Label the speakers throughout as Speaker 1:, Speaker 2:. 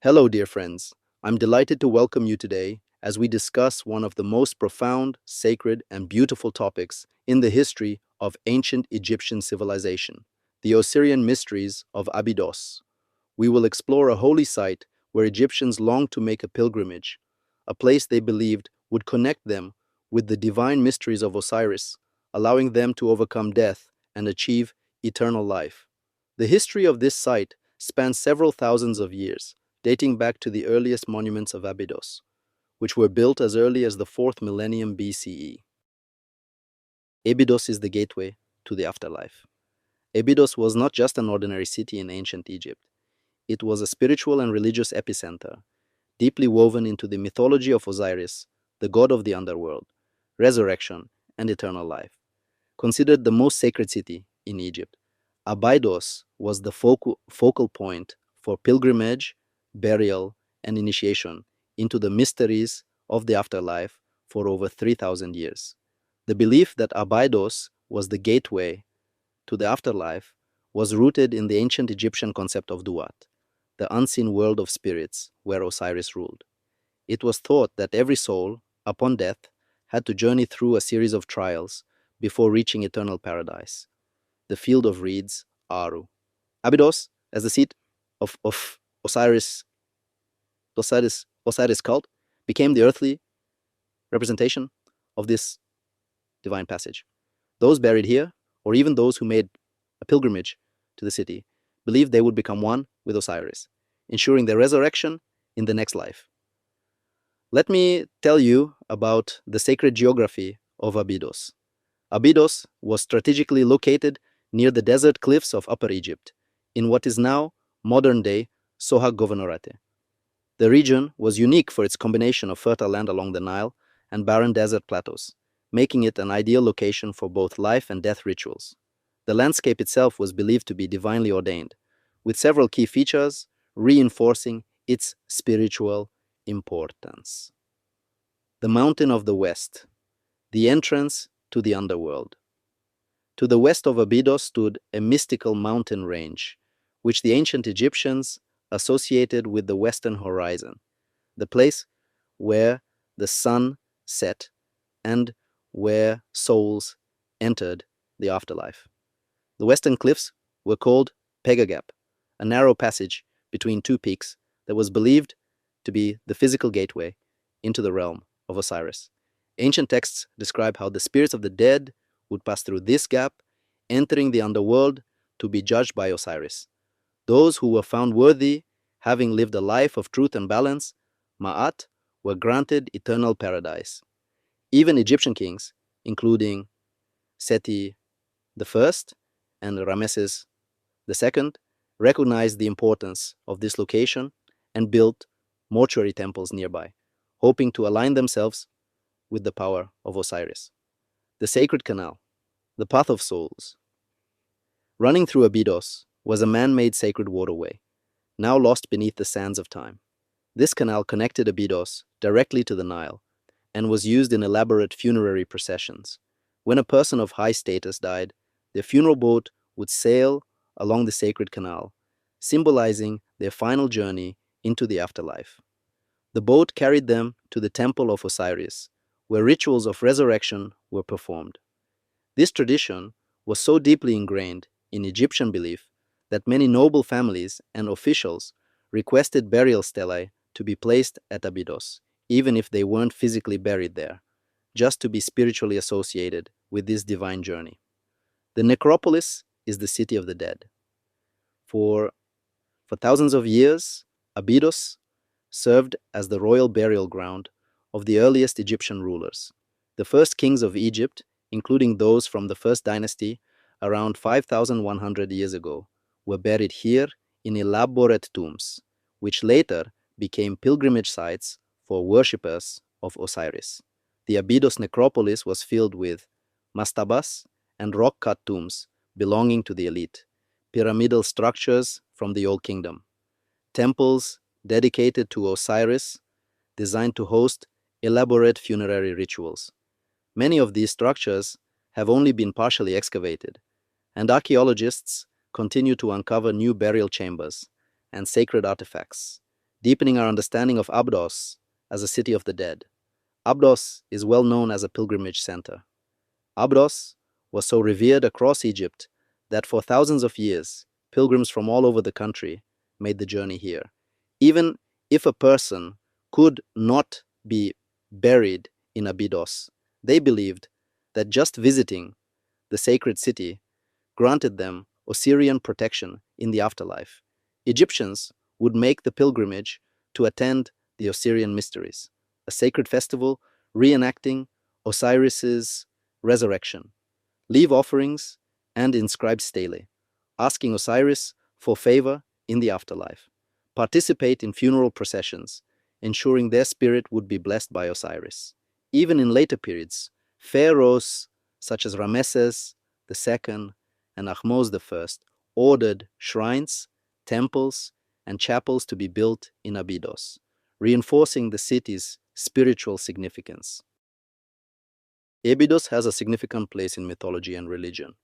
Speaker 1: Hello, dear friends. I'm delighted to welcome you today as we discuss one of the most profound, sacred, and beautiful topics in the history of ancient Egyptian civilization, the Osirian Mysteries of Abydos. We will explore a holy site where Egyptians longed to make a pilgrimage, a place they believed would connect them with the divine mysteries of Osiris, allowing them to overcome death and achieve eternal life. The history of this site spans several thousands of years, dating back to the earliest monuments of Abydos, which were built as early as the 4th millennium BCE. Abydos is the gateway to the afterlife. Abydos was not just an ordinary city in ancient Egypt. It was a spiritual and religious epicenter, deeply woven into the mythology of Osiris, the god of the underworld, resurrection, and eternal life. Considered the most sacred city in Egypt, Abydos was the focal point for pilgrimage, burial, and initiation into the mysteries of the afterlife for over 3,000 years. The belief that Abydos was the gateway to the afterlife was rooted in the ancient Egyptian concept of Duat, the unseen world of spirits where Osiris ruled. It was thought that every soul, upon death, had to journey through a series of trials before reaching eternal paradise, the field of reeds, Aru. Abydos, as the seat of Osiris cult, became the earthly representation of this divine passage. Those buried here, or even those who made a pilgrimage to the city, believed they would become one with Osiris, ensuring their resurrection in the next life. Let me tell you about the sacred geography of Abydos. Abydos was strategically located near the desert cliffs of Upper Egypt, in what is now modern-day Sohag Governorate. The region was unique for its combination of fertile land along the Nile and barren desert plateaus, making it an ideal location for both life and death rituals. The landscape itself was believed to be divinely ordained, with several key features reinforcing its spiritual importance. The Mountain of the West, the entrance to the underworld. To the west of Abydos stood a mystical mountain range, which the ancient Egyptians associated with the western horizon, the place where the sun set and where souls entered the afterlife. The western cliffs were called Pega Gap, a narrow passage between two peaks that was believed to be the physical gateway into the realm of Osiris. Ancient texts describe how the spirits of the dead would pass through this gap, entering the underworld to be judged by Osiris. Those who were found worthy, having lived a life of truth and balance, Ma'at, were granted eternal paradise. Even Egyptian kings, including Seti I and Ramesses II, recognized the importance of this location and built mortuary temples nearby, hoping to align themselves with the power of Osiris. The Sacred Canal, the Path of Souls. Running through Abydos was a man-made sacred waterway, now lost beneath the sands of time. This canal connected Abydos directly to the Nile and was used in elaborate funerary processions. When a person of high status died, their funeral boat would sail along the sacred canal, symbolizing their final journey into the afterlife. The boat carried them to the temple of Osiris, where rituals of resurrection were performed. This tradition was so deeply ingrained in Egyptian belief that many noble families and officials requested burial stelae to be placed at Abydos, even if they weren't physically buried there, just to be spiritually associated with this divine journey. The necropolis is the city of the dead. For thousands of years, Abydos served as the royal burial ground of the earliest Egyptian rulers. The first kings of Egypt, including those from the first dynasty around 5,100 years ago, were buried here in elaborate tombs, which later became pilgrimage sites for worshippers of Osiris. The Abydos necropolis was filled with mastabas and rock-cut tombs belonging to the elite, pyramidal structures from the Old Kingdom, temples dedicated to Osiris designed to host elaborate funerary rituals. Many of these structures have only been partially excavated, and archaeologists continue to uncover new burial chambers and sacred artifacts deepening our understanding of Abydos as a city of the dead. Abydos is well known as a pilgrimage center. Abydos was so revered across Egypt that for thousands of years, pilgrims from all over the country made the journey here. Even if a person could not be buried in Abydos, they believed that just visiting the sacred city granted them Osirian protection in the afterlife. Egyptians would make the pilgrimage to attend the Osirian Mysteries, a sacred festival reenacting Osiris's resurrection, leave offerings, and inscribe stelae, asking Osiris for favor in the afterlife, participate in funeral processions, ensuring their spirit would be blessed by Osiris. Even in later periods, pharaohs such as Ramesses II and Ahmose I ordered shrines, temples, and chapels to be built in Abydos, reinforcing the city's spiritual significance. Abydos has a significant place in mythology and religion.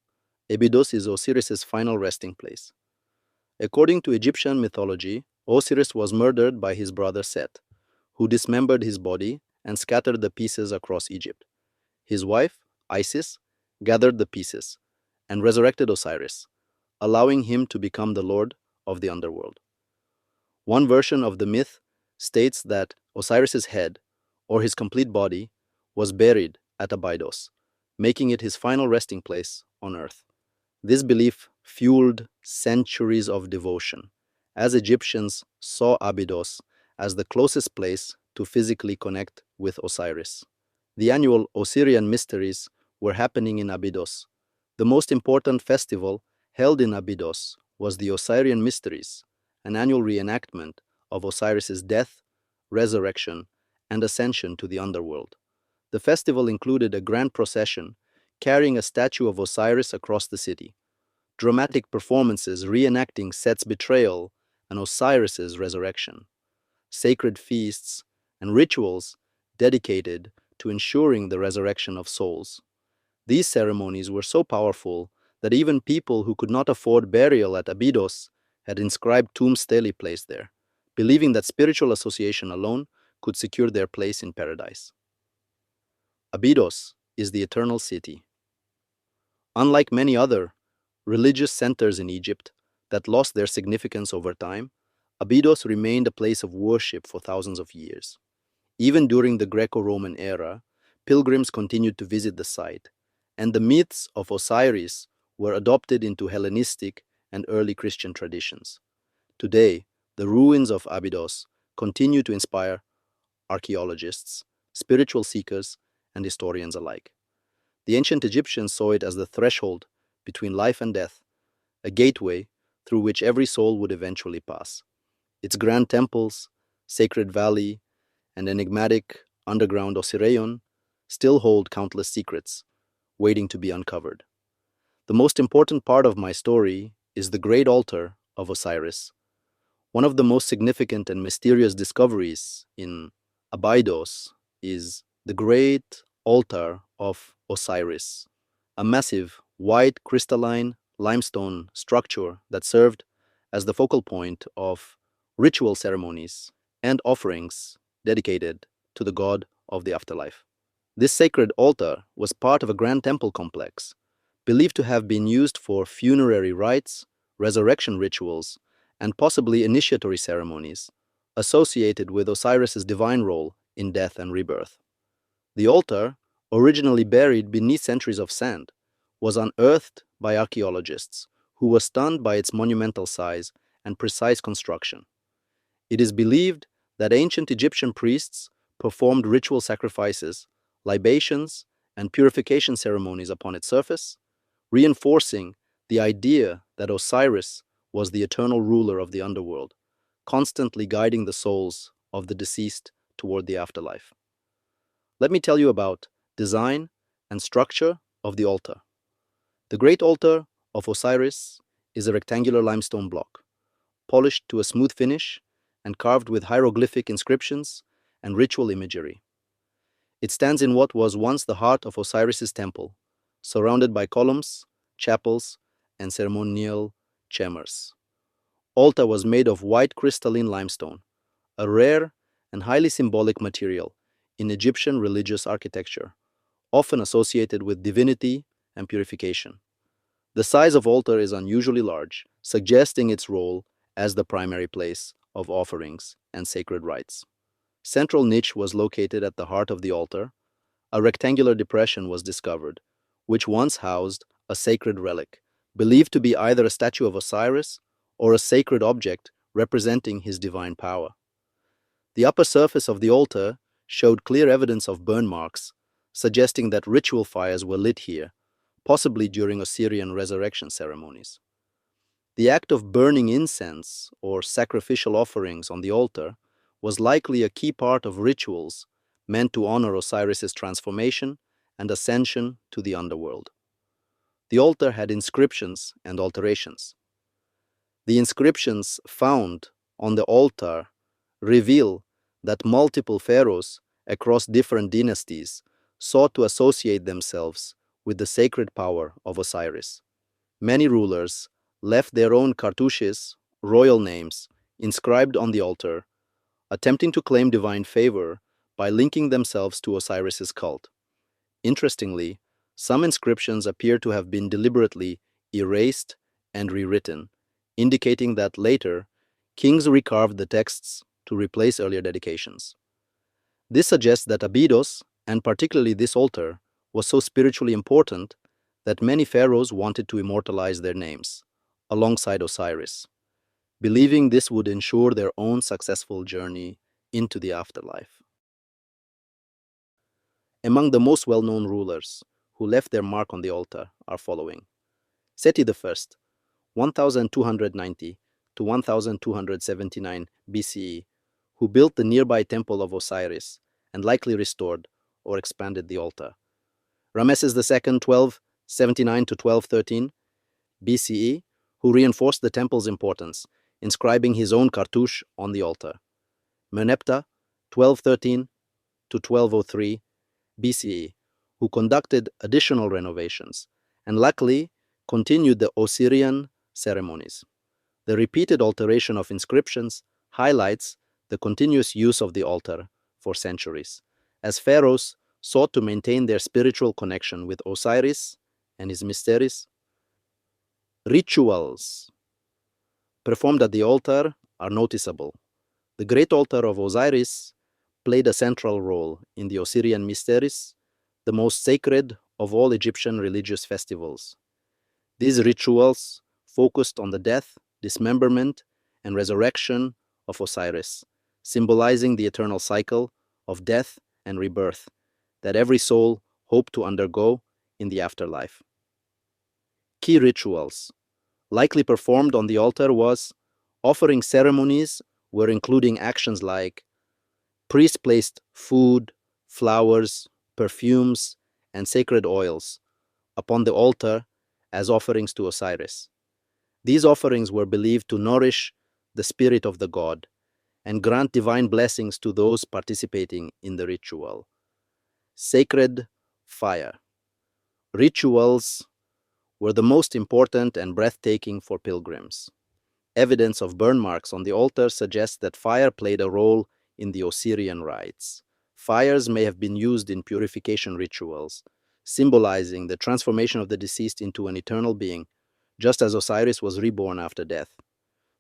Speaker 1: Abydos is Osiris's final resting place. According to Egyptian mythology, Osiris was murdered by his brother Set, who dismembered his body and scattered the pieces across Egypt. His wife, Isis, gathered the pieces and resurrected Osiris, allowing him to become the lord of the underworld. One version of the myth states that Osiris's head, or his complete body, was buried at Abydos, making it his final resting place on earth. This belief fueled centuries of devotion, as Egyptians saw Abydos as the closest place to physically connect with Osiris. The annual Osirian Mysteries were happening in Abydos. The most important festival held in Abydos was the Osirian Mysteries, an annual reenactment of Osiris's death, resurrection, and ascension to the underworld. The festival included a grand procession carrying a statue of Osiris across the city, dramatic performances reenacting Set's betrayal and Osiris's resurrection, sacred feasts, and rituals dedicated to ensuring the resurrection of souls. These ceremonies were so powerful that even people who could not afford burial at Abydos had inscribed tomb stelae placed there, believing that spiritual association alone could secure their place in paradise. Abydos is the eternal city. Unlike many other religious centers in Egypt that lost their significance over time, Abydos remained a place of worship for thousands of years. Even during the Greco-Roman era, pilgrims continued to visit the site, and the myths of Osiris were adopted into Hellenistic and early Christian traditions. Today, the ruins of Abydos continue to inspire archaeologists, spiritual seekers, and historians alike. The ancient Egyptians saw it as the threshold between life and death, a gateway through which every soul would eventually pass. Its grand temples, sacred valley, and enigmatic underground Osirion still hold countless secrets, waiting to be uncovered. The most important part of my story is the great altar of Osiris. One of the most significant and mysterious discoveries in Abydos is the great altar of Osiris, a massive, white crystalline limestone structure that served as the focal point of ritual ceremonies and offerings dedicated to the god of the afterlife. This sacred altar was part of a grand temple complex, believed to have been used for funerary rites, resurrection rituals, and possibly initiatory ceremonies associated with Osiris's divine role in death and rebirth. The altar, originally buried beneath centuries of sand, was unearthed by archaeologists who were stunned by its monumental size and precise construction. It is believed that ancient Egyptian priests performed ritual sacrifices, libations, and purification ceremonies upon its surface, reinforcing the idea that Osiris was the eternal ruler of the underworld, constantly guiding the souls of the deceased toward the afterlife. Let me tell you about design and structure of the altar. The great altar of Osiris is a rectangular limestone block, polished to a smooth finish and carved with hieroglyphic inscriptions and ritual imagery. It stands in what was once the heart of Osiris's temple, surrounded by columns, chapels, and ceremonial chambers. Altar was made of white crystalline limestone, a rare and highly symbolic material in Egyptian religious architecture, often associated with divinity and purification. The size of altar is unusually large, suggesting its role as the primary place of offerings and sacred rites. Central niche was located at the heart of the altar. A rectangular depression was discovered, which once housed a sacred relic, believed to be either a statue of Osiris or a sacred object representing his divine power. The upper surface of the altar showed clear evidence of burn marks, suggesting that ritual fires were lit here, possibly during Osirian resurrection ceremonies. The act of burning incense or sacrificial offerings on the altar was likely a key part of rituals meant to honor Osiris's transformation and ascension to the underworld. The altar had inscriptions and alterations. The inscriptions found on the altar reveal that multiple pharaohs across different dynasties sought to associate themselves with the sacred power of Osiris. Many rulers left their own cartouches, royal names, inscribed on the altar, attempting to claim divine favor by linking themselves to Osiris's cult. Interestingly, some inscriptions appear to have been deliberately erased and rewritten, indicating that later, kings recarved the texts to replace earlier dedications. This suggests that Abydos, and particularly this altar, was so spiritually important that many pharaohs wanted to immortalize their names, alongside Osiris, believing this would ensure their own successful journey into the afterlife. Among the most well-known rulers who left their mark on the altar are following: Seti I, 1290 to 1279 BCE, who built the nearby temple of Osiris and likely restored or expanded the altar. Ramesses II, 1279 to 1213 BCE, who reinforced the temple's importance, inscribing his own cartouche on the altar. Merneptah, 1213 to 1203 BCE, who conducted additional renovations and luckily continued the Osirian ceremonies. The repeated alteration of inscriptions highlights the continuous use of the altar for centuries, as pharaohs sought to maintain their spiritual connection with Osiris and his mysteries. Rituals performed at the altar are noticeable. The great altar of Osiris played a central role in the Osirian Mysteries, the most sacred of all Egyptian religious festivals. These rituals focused on the death, dismemberment, and resurrection of Osiris, symbolizing the eternal cycle of death and rebirth that every soul hoped to undergo in the afterlife. Key rituals likely performed on the altar was offering ceremonies, were including actions like priests placed food, flowers, perfumes, and sacred oils upon the altar as offerings to Osiris. These offerings were believed to nourish the spirit of the god and grant divine blessings to those participating in the ritual. Sacred fire. Rituals were the most important and breathtaking for pilgrims. Evidence of burn marks on the altar suggests that fire played a role in the Osirian rites. Fires may have been used in purification rituals, symbolizing the transformation of the deceased into an eternal being, just as Osiris was reborn after death.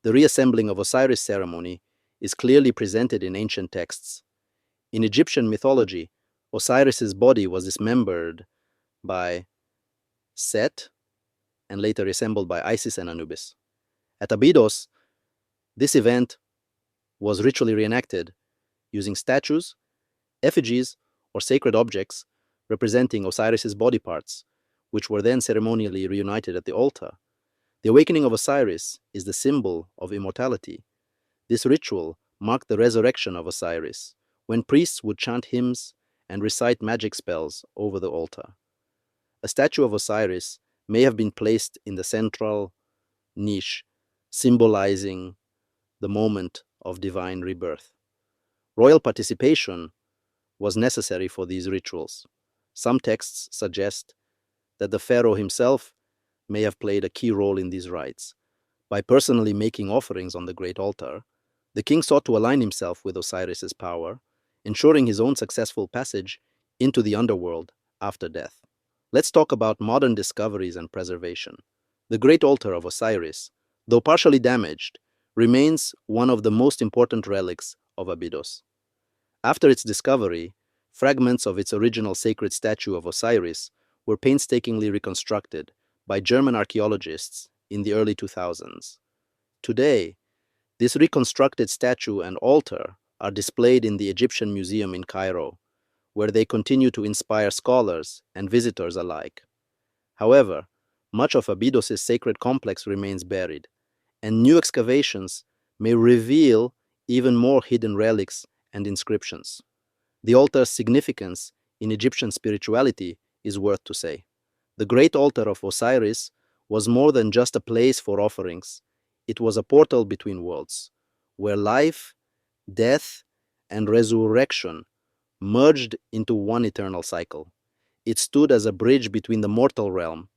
Speaker 1: The reassembling of Osiris ceremony is clearly presented in ancient texts. In Egyptian mythology, Osiris's body was dismembered by Set and later reassembled by Isis and Anubis. At Abydos, this event was ritually reenacted using statues, effigies, or sacred objects representing Osiris's body parts, which were then ceremonially reunited at the altar. The awakening of Osiris is the symbol of immortality. This ritual marked the resurrection of Osiris, when priests would chant hymns and recite magic spells over the altar. A statue of Osiris may have been placed in the central niche, symbolizing the moment of divine rebirth. Royal participation was necessary for these rituals. Some texts suggest that the pharaoh himself may have played a key role in these rites. By personally making offerings on the great altar, The king sought to align himself with Osiris's power, ensuring his own successful passage into the underworld after death. Let's talk about modern discoveries and preservation. The Great Altar of Osiris, though partially damaged, remains one of the most important relics of Abydos. After its discovery, fragments of its original sacred statue of Osiris were painstakingly reconstructed by German archaeologists in the early 2000s. Today, this reconstructed statue and altar are displayed in the Egyptian Museum in Cairo, where they continue to inspire scholars and visitors alike. However, much of Abydos' sacred complex remains buried, and new excavations may reveal even more hidden relics and inscriptions. The altar's significance in Egyptian spirituality is worth to say. The Great Altar of Osiris was more than just a place for offerings. It was a portal between worlds, where life, death, and resurrection merged into one eternal cycle. It stood as a bridge between the mortal realm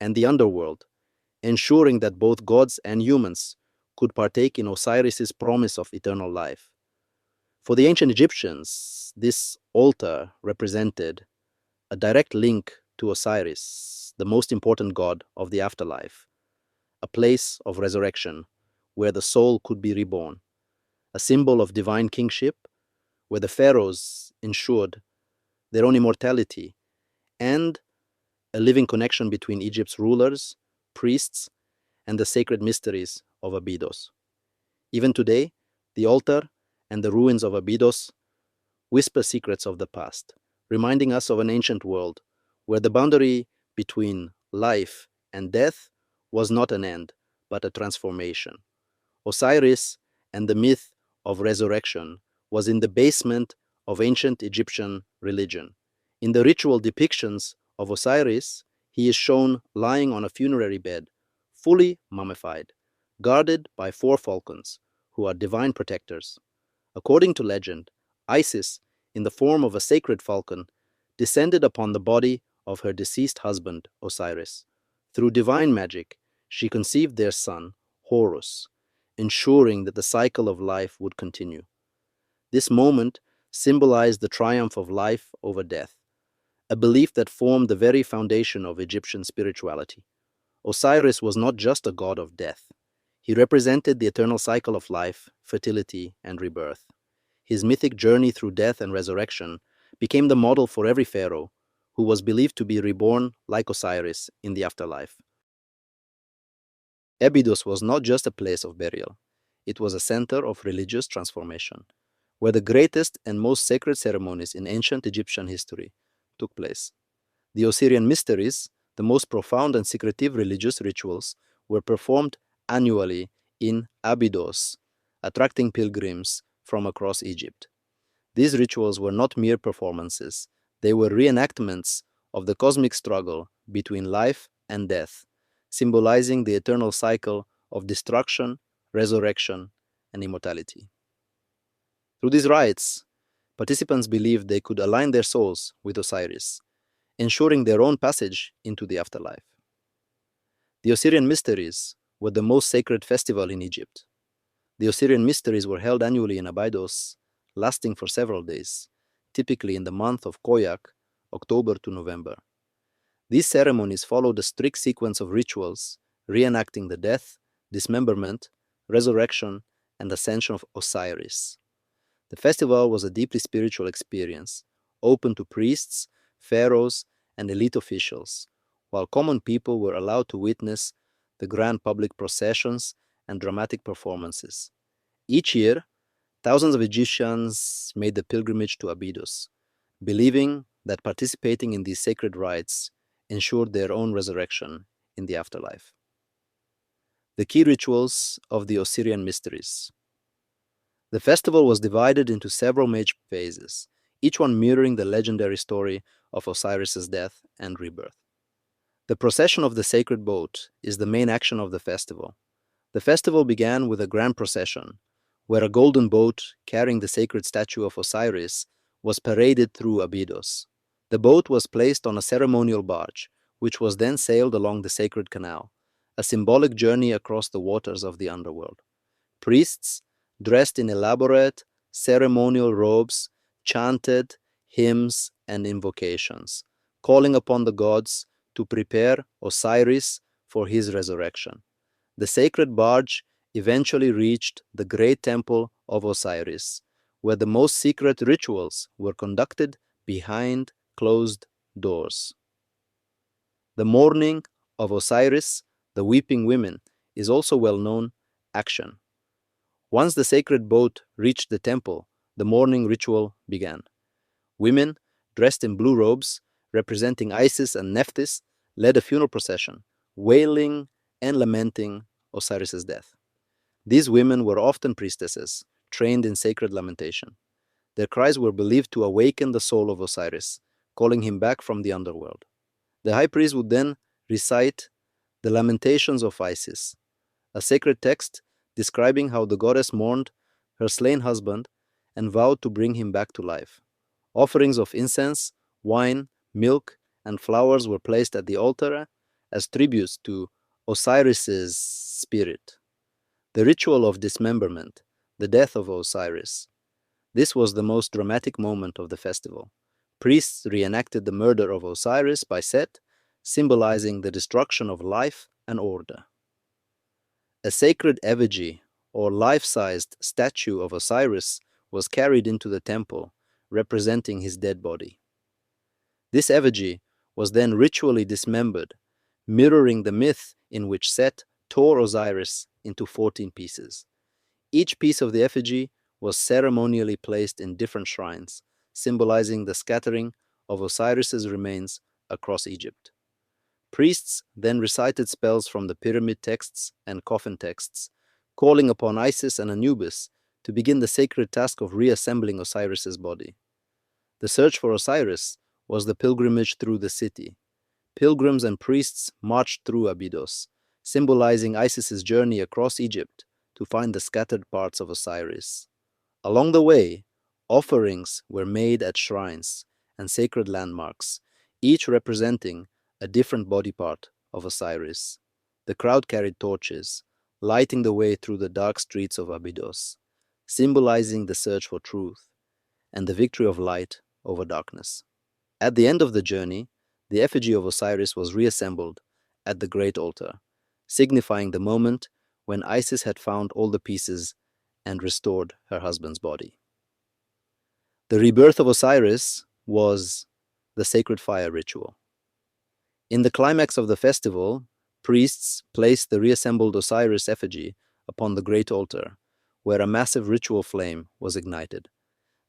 Speaker 1: and the underworld, ensuring that both gods and humans could partake in Osiris's promise of eternal life. For the ancient Egyptians, this altar represented a direct link to Osiris, the most important god of the afterlife, a place of resurrection where the soul could be reborn, a symbol of divine kingship where the pharaohs ensured their own immortality, and a living connection between Egypt's rulers, priests, and the sacred mysteries of Abydos. Even today, the altar and the ruins of Abydos whisper secrets of the past, reminding us of an ancient world where the boundary between life and death was not an end, but a transformation. Osiris and the myth of resurrection was in the basement of ancient Egyptian religion. In the ritual depictions of Osiris, he is shown lying on a funerary bed, fully mummified, guarded by 4 falcons, who are divine protectors. According to legend, Isis, in the form of a sacred falcon, descended upon the body of her deceased husband, Osiris. Through divine magic, she conceived their son, Horus, ensuring that the cycle of life would continue. This moment symbolized the triumph of life over death, a belief that formed the very foundation of Egyptian spirituality. Osiris was not just a god of death. He represented the eternal cycle of life, fertility, and rebirth. His mythic journey through death and resurrection became the model for every pharaoh who was believed to be reborn like Osiris in the afterlife. Abydos was not just a place of burial. It was a center of religious transformation, where the greatest and most sacred ceremonies in ancient Egyptian history took place. The Osirian Mysteries, the most profound and secretive religious rituals, were performed annually in Abydos, attracting pilgrims from across Egypt. These rituals were not mere performances, they were reenactments of the cosmic struggle between life and death, symbolizing the eternal cycle of destruction, resurrection, and immortality. Through these rites, participants believed they could align their souls with Osiris, ensuring their own passage into the afterlife. The Osirian Mysteries were the most sacred festival in Egypt. The Osirian Mysteries were held annually in Abydos, lasting for several days, typically in the month of Koyak, October to November. These ceremonies followed a strict sequence of rituals, reenacting the death, dismemberment, resurrection, and ascension of Osiris. The festival was a deeply spiritual experience, open to priests, pharaohs, and elite officials, while common people were allowed to witness the grand public processions and dramatic performances. Each year, thousands of Egyptians made the pilgrimage to Abydos, believing that participating in these sacred rites ensured their own resurrection in the afterlife. The key rituals of the Osirian Mysteries. The festival was divided into several major phases, each one mirroring the legendary story of Osiris's death and rebirth. The procession of the sacred boat is the main action of the festival. The festival began with a grand procession, where a golden boat carrying the sacred statue of Osiris was paraded through Abydos. The boat was placed on a ceremonial barge, which was then sailed along the sacred canal, a symbolic journey across the waters of the underworld. Priests, dressed in elaborate ceremonial robes, chanted hymns and invocations, calling upon the gods to prepare Osiris for his resurrection. The sacred barge eventually reached the great temple of Osiris, where the most secret rituals were conducted behind closed doors. The mourning of Osiris, the weeping women, is also well-known action. Once the sacred boat reached the temple, the mourning ritual began. Women, dressed in blue robes, representing Isis and Nephthys, led a funeral procession, wailing and lamenting Osiris's death. These women were often priestesses, trained in sacred lamentation. Their cries were believed to awaken the soul of Osiris, calling him back from the underworld. The high priest would then recite the Lamentations of Isis, a sacred text describing how the goddess mourned her slain husband and vowed to bring him back to life. Offerings of incense, wine, milk, and flowers were placed at the altar as tributes to Osiris's spirit. The ritual of dismemberment, the death of Osiris. This was the most dramatic moment of the festival. Priests reenacted the murder of Osiris by Set, symbolizing the destruction of life and order. A sacred effigy, or life-sized statue of Osiris, was carried into the temple, representing his dead body. This effigy was then ritually dismembered, mirroring the myth in which Set tore Osiris into 14 pieces. Each piece of the effigy was ceremonially placed in different shrines, symbolizing the scattering of Osiris's remains across Egypt. Priests then recited spells from the pyramid texts and coffin texts, calling upon Isis and Anubis to begin the sacred task of reassembling Osiris's body. The search for Osiris was the pilgrimage through the city. Pilgrims and priests marched through Abydos, symbolizing Isis's journey across Egypt to find the scattered parts of Osiris. Along the way, offerings were made at shrines and sacred landmarks, each representing a different body part of Osiris. The crowd carried torches, lighting the way through the dark streets of Abydos, symbolizing the search for truth and the victory of light over darkness. At the end of the journey, the effigy of Osiris was reassembled at the great altar, signifying the moment when Isis had found all the pieces and restored her husband's body. The rebirth of Osiris was the sacred fire ritual. In the climax of the festival, priests placed the reassembled Osiris effigy upon the great altar, where a massive ritual flame was ignited.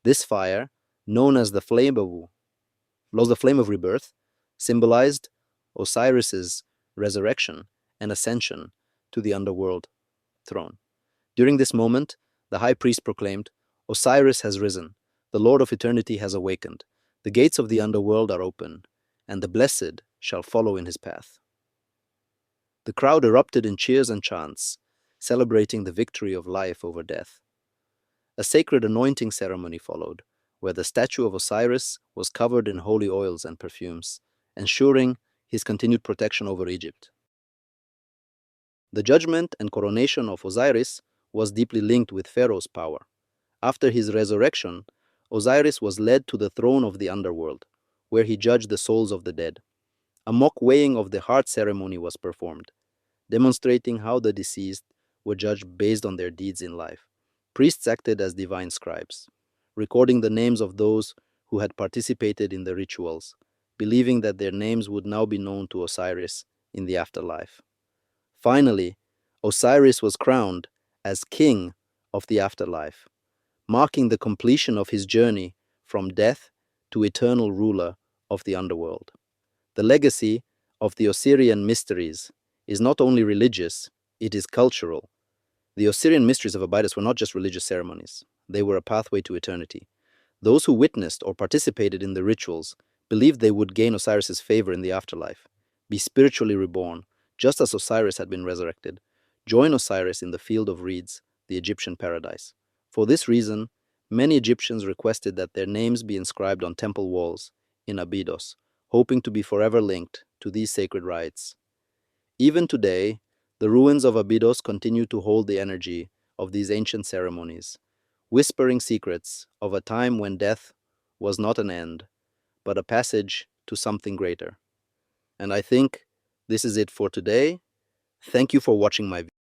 Speaker 1: This fire, known as the flame of rebirth, symbolized Osiris's resurrection and ascension to the underworld throne. During this moment, the high priest proclaimed, "Osiris has risen, the Lord of eternity has awakened, the gates of the underworld are open, and the blessed shall follow in his path." The crowd erupted in cheers and chants, celebrating the victory of life over death. A sacred anointing ceremony followed, where the statue of Osiris was covered in holy oils and perfumes, ensuring his continued protection over Egypt. The judgment and coronation of Osiris was deeply linked with Pharaoh's power. After his resurrection, Osiris was led to the throne of the underworld, where he judged the souls of the dead. A mock weighing of the heart ceremony was performed, demonstrating how the deceased were judged based on their deeds in life. Priests acted as divine scribes, recording the names of those who had participated in the rituals, believing that their names would now be known to Osiris in the afterlife. Finally, Osiris was crowned as king of the afterlife, marking the completion of his journey from death to eternal ruler of the underworld. The legacy of the Osirian Mysteries is not only religious, it is cultural. The Osirian Mysteries of Abydos were not just religious ceremonies, they were a pathway to eternity. Those who witnessed or participated in the rituals believed they would gain Osiris's favor in the afterlife, be spiritually reborn, just as Osiris had been resurrected, join Osiris in the field of reeds, the Egyptian paradise. For this reason, many Egyptians requested that their names be inscribed on temple walls in Abydos, hoping to be forever linked to these sacred rites. Even today, the ruins of Abydos continue to hold the energy of these ancient ceremonies, whispering secrets of a time when death was not an end, but a passage to something greater. And I think this is it for today. Thank you for watching my video.